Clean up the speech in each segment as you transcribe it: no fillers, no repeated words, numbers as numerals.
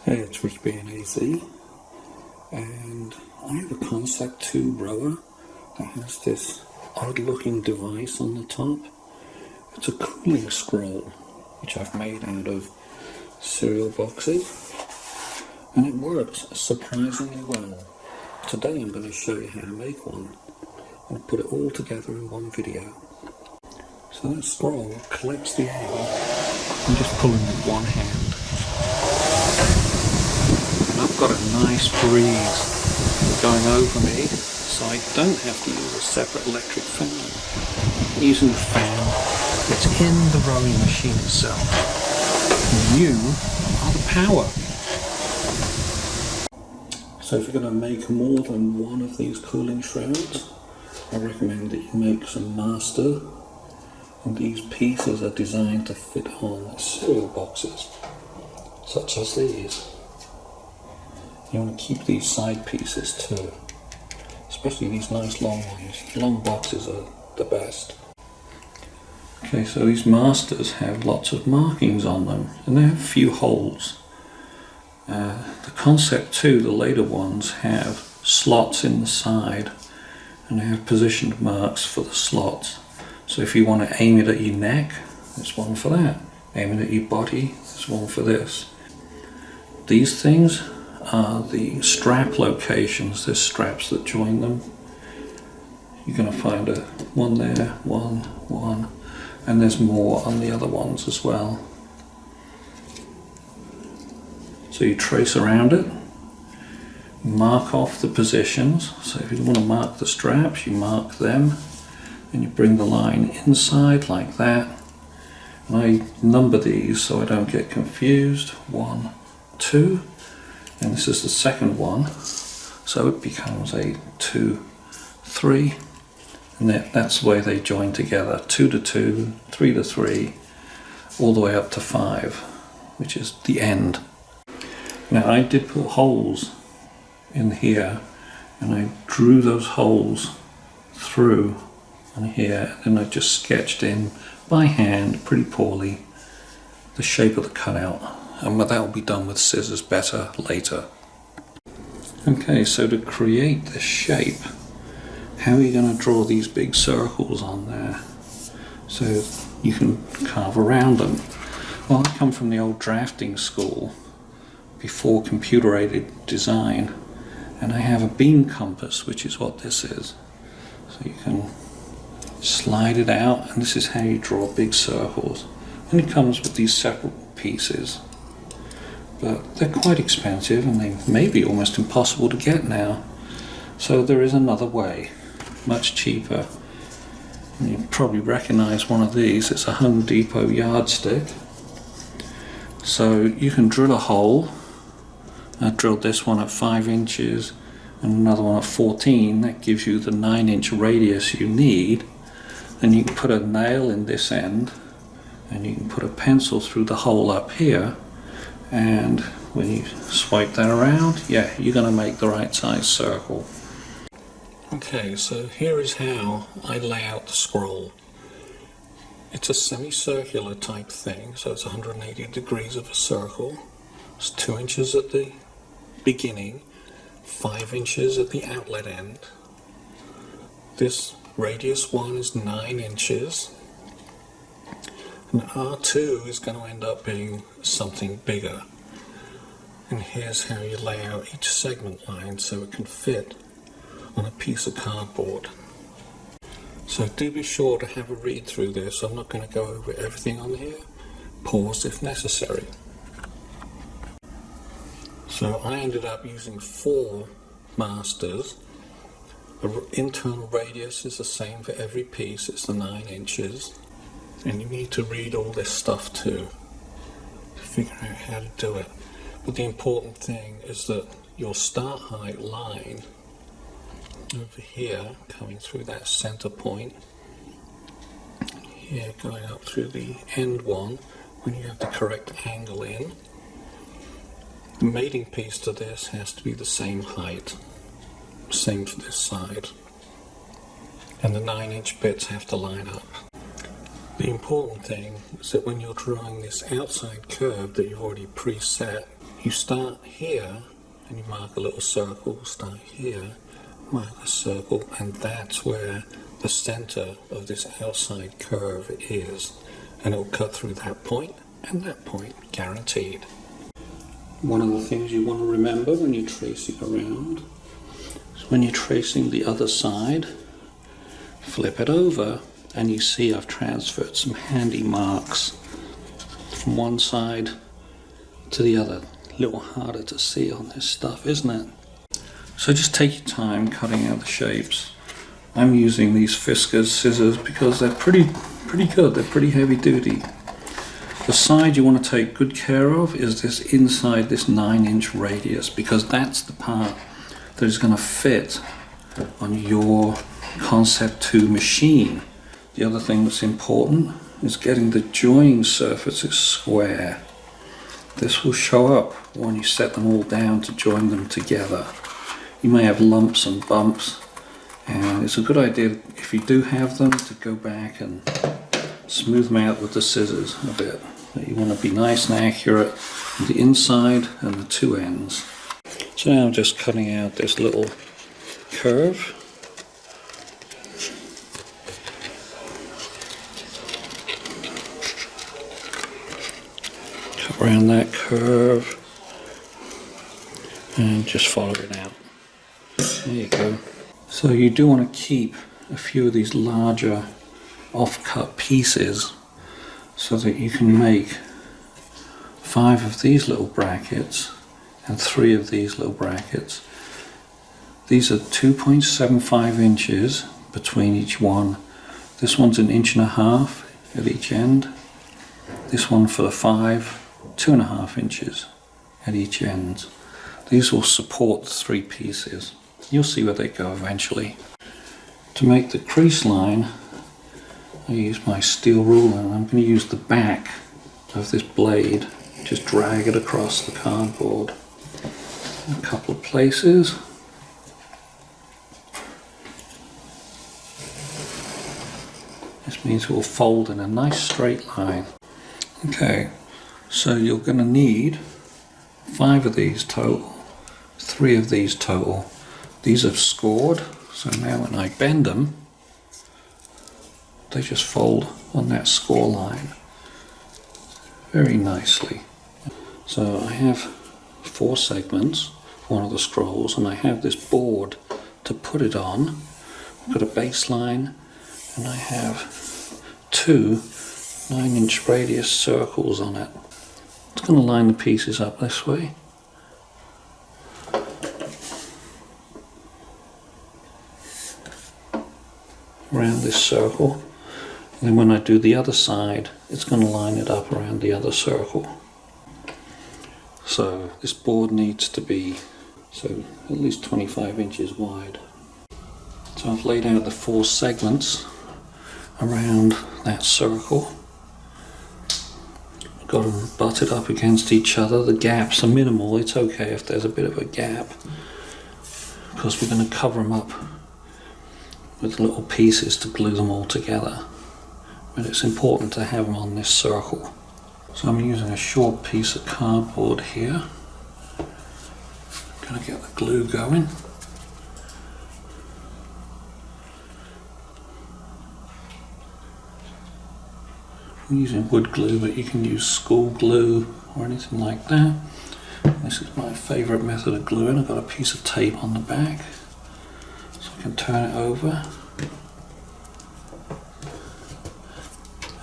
Hey, it's Rich being AZ, and I have a Concept2 rower that has this odd looking device on the top. It's a cooling scroll which I've made out of cereal boxes, and it works surprisingly well. Today I'm going to show you how to make one and put it all together in one video. So that scroll collects the air and just pulling with one hand. I've got a nice breeze going over me, so I don't have to use a separate electric fan. I'm using a fan that's in the rowing machine itself. And you are the power. So if you're going to make more than one of these cooling shrouds, I recommend that you make some master. And these pieces are designed to fit on cereal boxes, such as these. You want to keep these side pieces too, especially these nice long ones. Long boxes are the best. Okay, so these masters have lots of markings on them, and they have a few holes. The Concept2, the later ones, have slots in the side, and they have positioned marks for the slots. So if you want to aim it at your neck, there's one for that. Aim it at your body, there's one for this. These things are the strap locations. There's straps that join them. You're going to find one there, one, and there's more on the other ones as well. So you trace around it, mark off the positions. So if you want to mark the straps, you mark them, and you bring the line inside like that. And I number these so I don't get confused. 1, 2. And this is the second one, so it becomes a 2, 3, and that's the way they join together. 2 to 2, 3 to 3, all the way up to 5, which is the end. Now I did put holes in here, and I drew those holes through on here, and I just sketched in by hand, pretty poorly, the shape of the cutout. And that will be done with scissors better later. Okay, so to create the shape, how are you going to draw these big circles on there so you can carve around them? Well, I come from the old drafting school before computer-aided design, and I have a beam compass, which is what this is. So you can slide it out, and this is how you draw big circles. And it comes with these separate pieces. But they're quite expensive, and they may be almost impossible to get now. So there is another way, much cheaper. And you probably recognize one of these. It's a Home Depot yardstick. So you can drill a hole. I drilled this one at 5 inches and another one at 14. That gives you the 9-inch radius you need. Then you can put a nail in this end, and you can put a pencil through the hole up here. And when you swipe that around, yeah, you're going to make the right size circle. Okay, so here is how I lay out the scroll. It's a semicircular type thing, so it's 180 degrees of a circle. It's 2 inches at the beginning, 5 inches at the outlet end. This radius 1 is 9 inches. And R2 is going to end up being something bigger. And here's how you lay out each segment line so it can fit on a piece of cardboard. So do be sure to have a read through this. I'm not going to go over everything on here. Pause if necessary. So I ended up using 4 masters. The internal radius is the same for every piece. It's the 9 inches. And you need to read all this stuff too, to figure out how to do it. But the important thing is that your start height line over here, coming through that center point, here going up through the end one, when you have the correct angle in, the mating piece to this has to be the same height, same for this side. And the 9-inch bits have to line up. The important thing is that when you're drawing this outside curve that you've already preset, you start here and you mark a little circle, start here, mark a circle, and that's where the center of this outside curve is, and it'll cut through that point and that point, guaranteed. One of the things you want to remember when you're tracing around is when you're tracing the other side, flip it over and you see I've transferred some handy marks from one side to the other. A little harder to see on this stuff, isn't it? So just take your time cutting out the shapes. I'm using these Fiskars scissors because they're pretty good, they're pretty heavy duty. The side you want to take good care of is this inside, this 9-inch radius, because that's the part that is going to fit on your Concept2 machine. The other thing that's important is getting the joining surfaces square. This will show up when you set them all down to join them together. You may have lumps and bumps, and it's a good idea if you do have them to go back and smooth them out with the scissors a bit. You want to be nice and accurate on the inside and the two ends. So now I'm just cutting out this little curve. Cut around that curve and just follow it out. There you go. So you do want to keep a few of these larger off-cut pieces so that you can make 5 of these little brackets and 3 of these little brackets. These are 2.75 inches between each one. This one's 1.5 inches at each end. This one for the 5, 2.5 inches at each end. These will support the 3 pieces. You'll see where they go eventually. To make the crease line, I use my steel ruler, and I'm going to use the back of this blade, just drag it across the cardboard in a couple of places. This means it will fold in a nice straight line. Okay, so you're going to need 5 of these total, 3 of these total. These have scored, so now when I bend them, they just fold on that score line very nicely. So I have 4 segments, one of the scrolls, and I have this board to put it on. I've got a baseline, and I have 2 9-inch radius circles on it. It's going to line the pieces up this way. Around this circle. And then when I do the other side, it's going to line it up around the other circle. So this board needs to be at least 25 inches wide. So I've laid out the 4 segments around that circle. I've got them butted up against each other. The gaps are minimal. It's okay if there's a bit of a gap, because we're going to cover them up with little pieces to glue them all together. But it's important to have them on this circle. So I'm using a short piece of cardboard here. I'm going to get the glue going. I'm using wood glue, but you can use school glue or anything like that. This is my favourite method of gluing. I've got a piece of tape on the back, so I can turn it over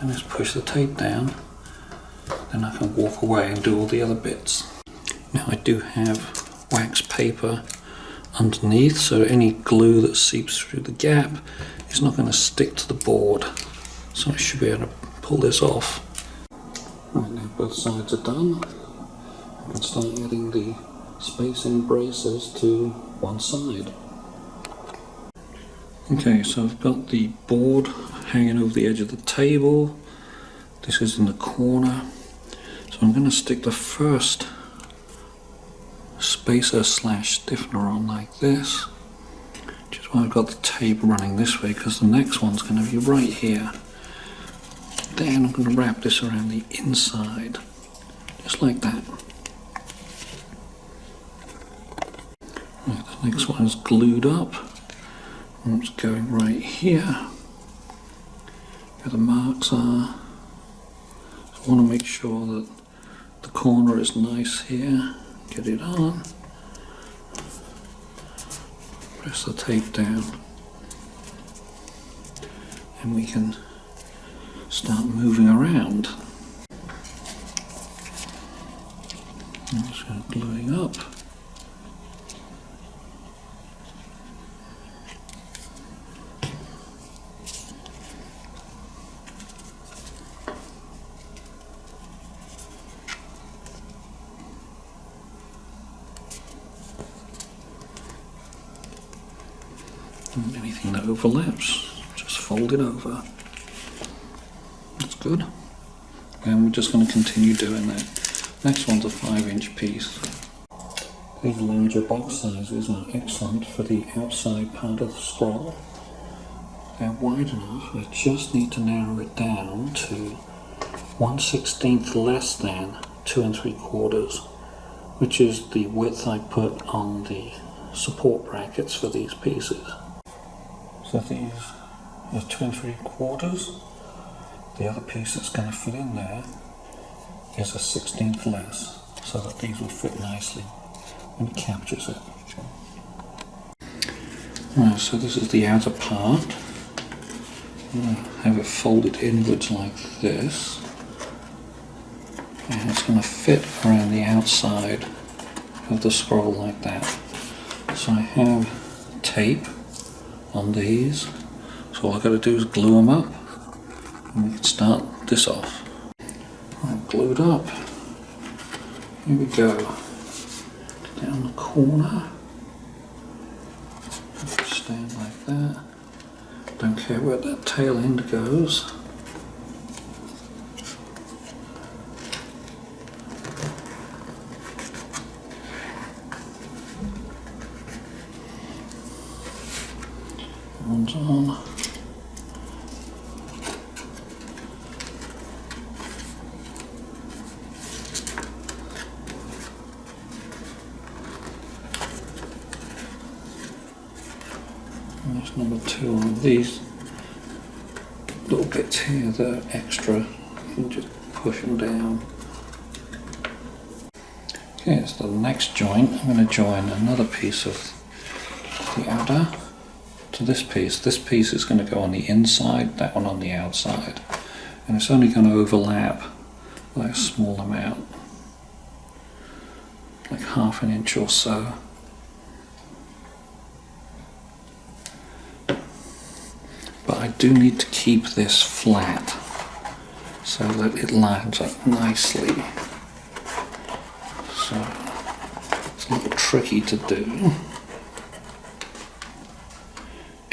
and just push the tape down. Then I can walk away and do all the other bits. Now I do have wax paper underneath, so any glue that seeps through the gap is not going to stick to the board. So I should be able to pull this off. Right, now both sides are done. I can start adding the spacing braces to one side. Okay, so I've got the board hanging over the edge of the table. This is in the corner. So I'm going to stick the first spacer / stiffener on like this, which is why I've got the tape running this way, because the next one's going to be right here. Then I'm going to wrap this around the inside, just like that. Next one is glued up, and it's going right here where the marks are. So I want to make sure that the corner is nice here. Get it on. Press the tape down, and we can start moving around. I'm just going to gluing up. And anything that overlaps, just fold it over. That's good. And we're just going to continue doing that. Next one's a 5-inch piece. These larger box sizes are excellent for the outside part of the scroll. They're wide enough, we just need to narrow it down to 1/16 less than 2 3/4, which is the width I put on the support brackets for these pieces. So these are 2 3/4. The other piece that's going to fit in there is a 1/16 less, so that these will fit nicely when it captures it. Right, so this is the outer part. I'm going to have it folded inwards like this, and it's going to fit around the outside of the scroll like that. So I have tape on these, so all I've got to do is glue them up, and we can start this off. Right, glued up. Here we go. Down the corner. Stand like that. Don't care where that tail end goes. One's on. And there's number 2 on these little bits here that are extra. You can just push them down. Okay, so the next joint, I'm going to join another piece of the outer to this piece. This piece is going to go on the inside, that one on the outside, and it's only going to overlap by a small amount, like 1/2 inch or so. But I do need to keep this flat so that it lines up nicely. So it's a little tricky to do.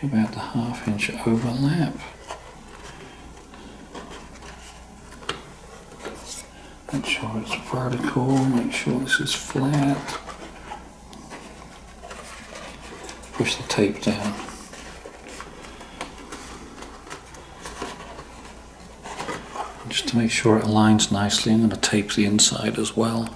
About the 1/2 inch overlap. Make sure it's vertical, make sure this is flat. Push the tape down. Just to make sure it aligns nicely, I'm going to tape the inside as well.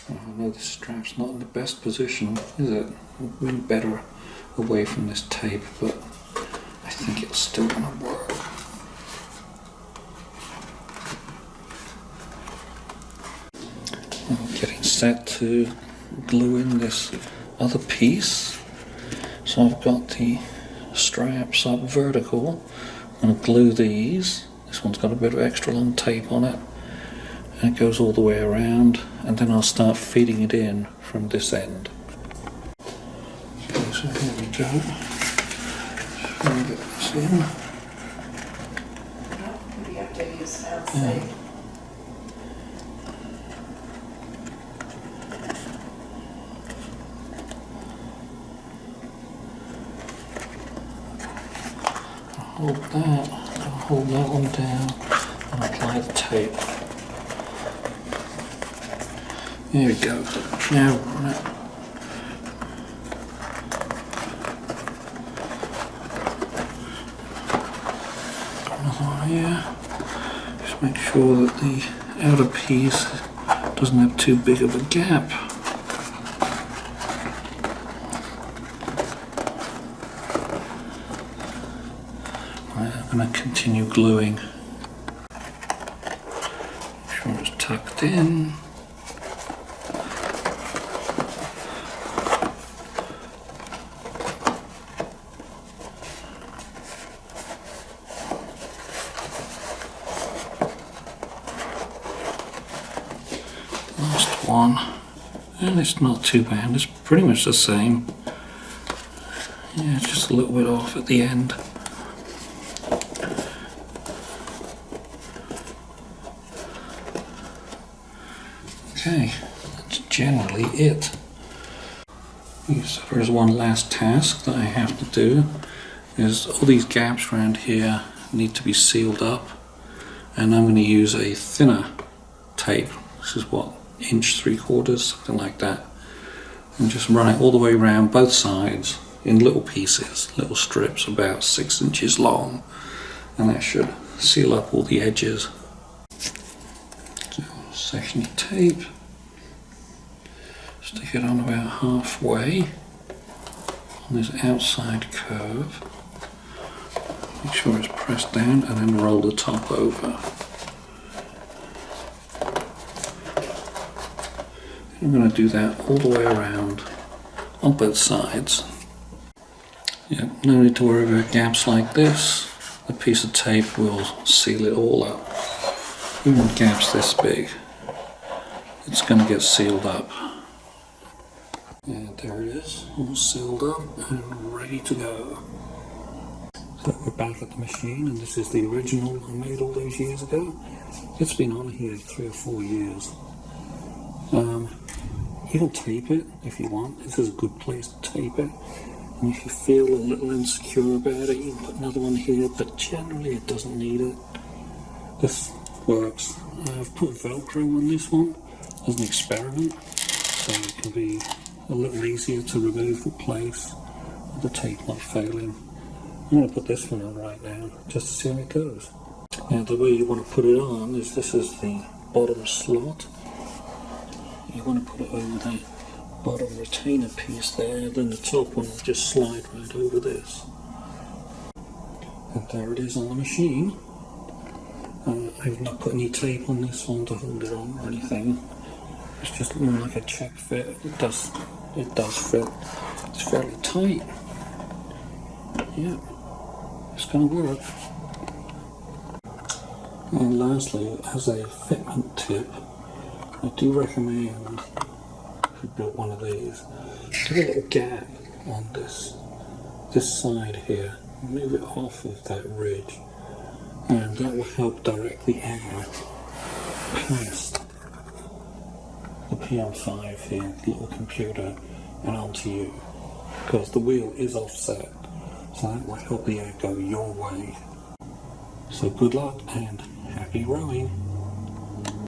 I know this strap's not in the best position, is it? It'd be better away from this tape, but I think it's still going to work. I'm getting set to glue in this other piece. So I've got the straps up vertical. I'm going to glue these. This one's got a bit of extra long tape on it, and it goes all the way around, and then I'll start feeding it in from this end. Okay, so here we go. Just going to get this in. Maybe you have to use outside. Hold that one down and apply the tape. There we go. Now we're on it. Another one here. Just make sure that the outer piece doesn't have too big of a gap. going to continue gluing. Make sure it's tucked in. Last one, and it's not too bad, it's pretty much the same. Yeah, just a little bit off at the end. Okay, that's generally it. So there's one last task that I have to do, is all these gaps around here need to be sealed up, and I'm going to use a thinner tape. This is what, 1.75 inches, something like that, and just run it all the way around both sides in little pieces, little strips about 6 inches long, and that should seal up all the edges. So, section of tape, stick it on about halfway on this outside curve, make sure it's pressed down, and then roll the top over. I'm going to do that all the way around on both sides. Yeah, no need to worry about gaps like this. A piece of tape will seal it all up. Even gaps this big, it's going to get sealed up. And there it is, all sealed up and ready to go. So we're back at the machine, and this is the original I made all those years ago. It's been on here 3 or 4 years. You can tape it if you want. This is a good place to tape it. And if you feel a little insecure about it, you can put another one here, but generally it doesn't need it. This works. I've put Velcro on this one as an experiment, so it can be a little easier to remove the place with the tape not failing. I'm going to put this one on right now, just to see how it goes. Now the way you want to put it on is, this is the bottom slot. You want to put it over the bottom retainer piece there, then the top one will just slide right over this. And there it is on the machine. I've not put any tape on this one to hold it on or anything. It's just more like a check fit. It does fit. It's fairly tight. Yeah, it's going to work. And lastly, as a fitment tip, I do recommend, if you built one of these, give a little gap on this side here, move it off of that ridge, and that will help direct the air past the PM5 here, the little computer, and onto you, because the wheel is offset, so that will help the air go your way. So good luck and happy rowing.